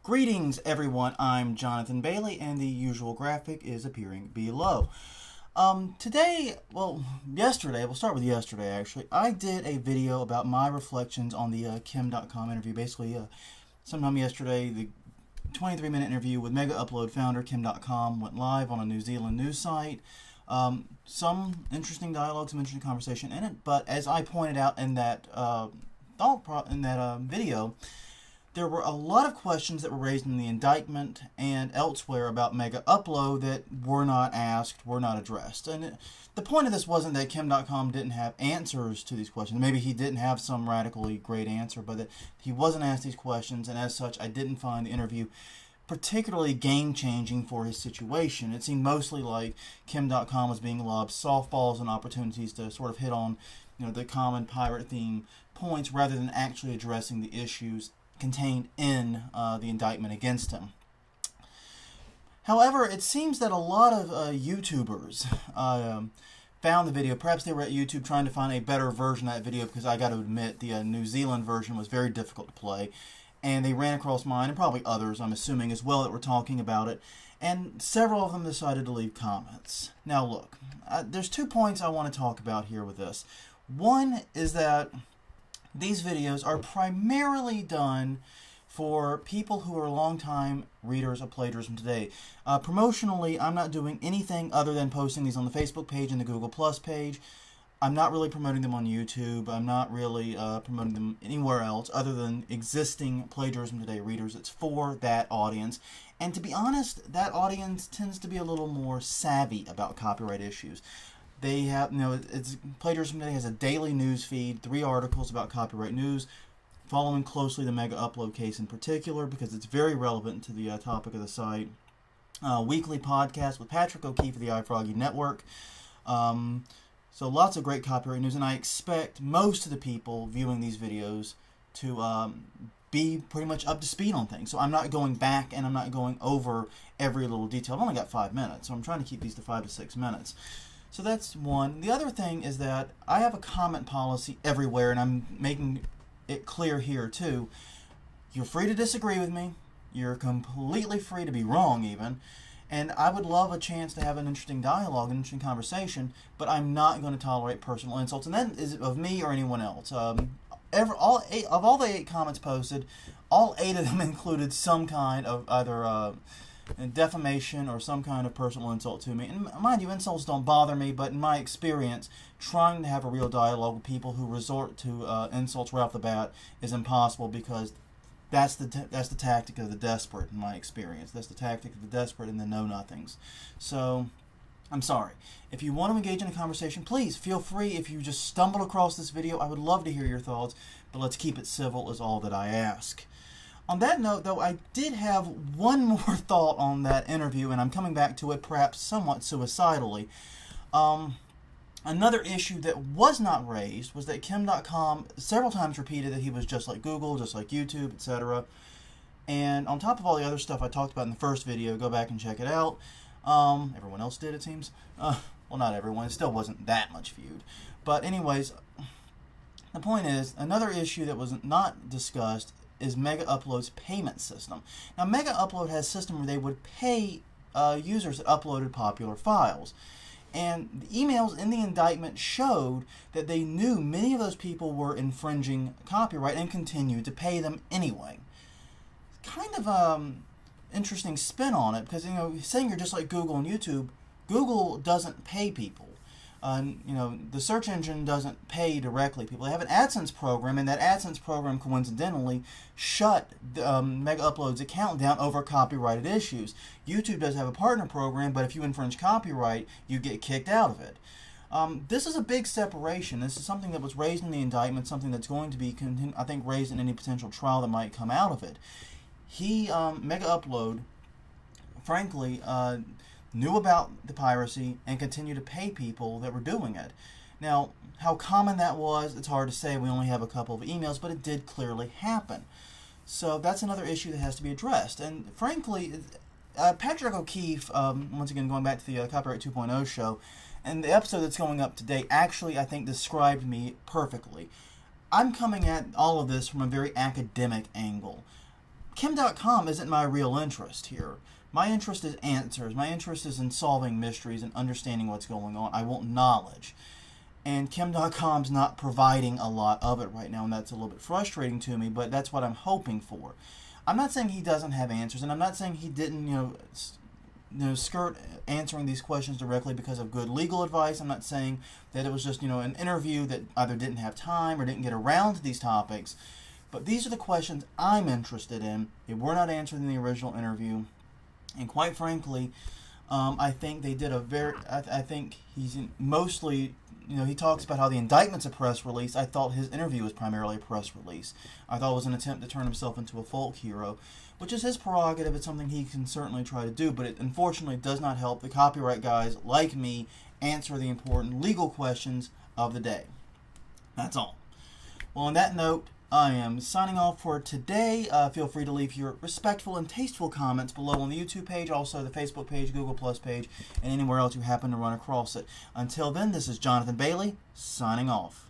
Greetings everyone, I'm Jonathan Bailey and the usual graphic is appearing below. Yesterday, we'll start with yesterday actually, I did a video about my reflections on the Kim Dotcom interview. Basically, sometime yesterday, the 23-minute interview with Mega Upload founder Kim Dotcom went live on a New Zealand news site. Some interesting dialogue, some interesting conversation in it, but as I pointed out in that video, there were a lot of questions that were raised in the indictment and elsewhere about Mega Upload that were not asked, were not addressed. And the point of this wasn't that Kim Dotcom didn't have answers to these questions. Maybe he didn't have some radically great answer, but that he wasn't asked these questions, and as such, I didn't find the interview particularly game-changing for his situation. It seemed mostly like Kim Dotcom was being lobbed softballs and opportunities to sort of hit on, the common pirate theme points rather than actually addressing the issues contained in the indictment against him. However, it seems that a lot of YouTubers found the video. Perhaps they were at YouTube trying to find a better version of that video, because I got to admit the New Zealand version was very difficult to play, and they ran across mine and probably others, I'm assuming, as well, that were talking about it, and several of them decided to leave comments. Now look, there's 2 points I want to talk about here with this. One is that these videos are primarily done for people who are longtime readers of Plagiarism Today. Promotionally, I'm not doing anything other than posting these on the Facebook page and the Google Plus page. I'm not really promoting them on YouTube. I'm not really promoting them anywhere else other than existing Plagiarism Today readers. It's for that audience. And to be honest, that audience tends to be a little more savvy about copyright issues. They have, Plagiarism Today has a daily news feed, 3 articles about copyright news, following closely the Mega Upload case in particular, because it's very relevant to the topic of the site. Weekly podcast with Patrick O'Keefe of the iFroggy Network. So lots of great copyright news, and I expect most of the people viewing these videos to be pretty much up to speed on things. So I'm not going back and I'm not going over every little detail. I've only got 5 minutes, so I'm trying to keep these to 5 to 6 minutes. So that's one. The other thing is that I have a comment policy everywhere, and I'm making it clear here too. You're free to disagree with me. You're completely free to be wrong even. And I would love a chance to have an interesting dialogue, an interesting conversation, but I'm not going to tolerate personal insults. And that is of me or anyone else. Of all the 8 comments posted, all 8 of them included some kind of either defamation or some kind of personal insult to me. And mind you, insults don't bother me, but in my experience, trying to have a real dialogue with people who resort to insults right off the bat is impossible, because that's the tactic of the desperate, in my experience. That's the tactic of the desperate and the know-nothings. So, I'm sorry. If you want to engage in a conversation, please feel free. If you just stumbled across this video, I would love to hear your thoughts, but let's keep it civil is all that I ask. On that note, though, I did have one more thought on that interview, and I'm coming back to it perhaps somewhat suicidally. Another issue that was not raised was that Kim Dotcom several times repeated that he was just like Google, just like YouTube, etc. And on top of all the other stuff I talked about in the first video, go back and check it out. Everyone else did, it seems. Well, not everyone. It still wasn't that much viewed. But anyways, the point is, another issue that was not discussed is Mega Upload's payment system. Now, Mega Upload has a system where they would pay users that uploaded popular files. And the emails in the indictment showed that they knew many of those people were infringing copyright and continued to pay them anyway. Kind of interesting spin on it, because, saying you're just like Google and YouTube, Google doesn't pay people. The search engine doesn't pay directly people. They have an AdSense program, and that AdSense program coincidentally shut Mega Upload's account down over copyrighted issues. YouTube does have a partner program, but if you infringe copyright, you get kicked out of it. This is a big separation. This is something that was raised in the indictment, something that's going to be, I think, raised in any potential trial that might come out of it. Mega Upload, frankly, knew about the piracy and continued to pay people that were doing it. Now, how common that was, it's hard to say. We only have a couple of emails, but it did clearly happen. So that's another issue that has to be addressed. And frankly, Patrick O'Keefe, once again going back to the Copyright 2.0 show, and the episode that's going up today actually, I think, described me perfectly. I'm coming at all of this from a very academic angle. Kim Dotcom isn't my real interest here. My interest is answers. My interest is in solving mysteries and understanding what's going on. I want knowledge. And Kim Dotcom's not providing a lot of it right now, and that's a little bit frustrating to me, but that's what I'm hoping for. I'm not saying he doesn't have answers, and I'm not saying he didn't, skirt answering these questions directly because of good legal advice. I'm not saying that it was just, an interview that either didn't have time or didn't get around to these topics. But these are the questions I'm interested in. They were not answered in the original interview. And quite frankly, I think they did I think he's mostly, he talks about how the indictment's a press release. I thought his interview was primarily a press release. I thought it was an attempt to turn himself into a folk hero, which is his prerogative. It's something he can certainly try to do, but it unfortunately does not help the copyright guys like me answer the important legal questions of the day. That's all. Well, on that note, I am signing off for today. Feel free to leave your respectful and tasteful comments below on the YouTube page, also the Facebook page, Google Plus page, and anywhere else you happen to run across it. Until then, this is Jonathan Bailey, signing off.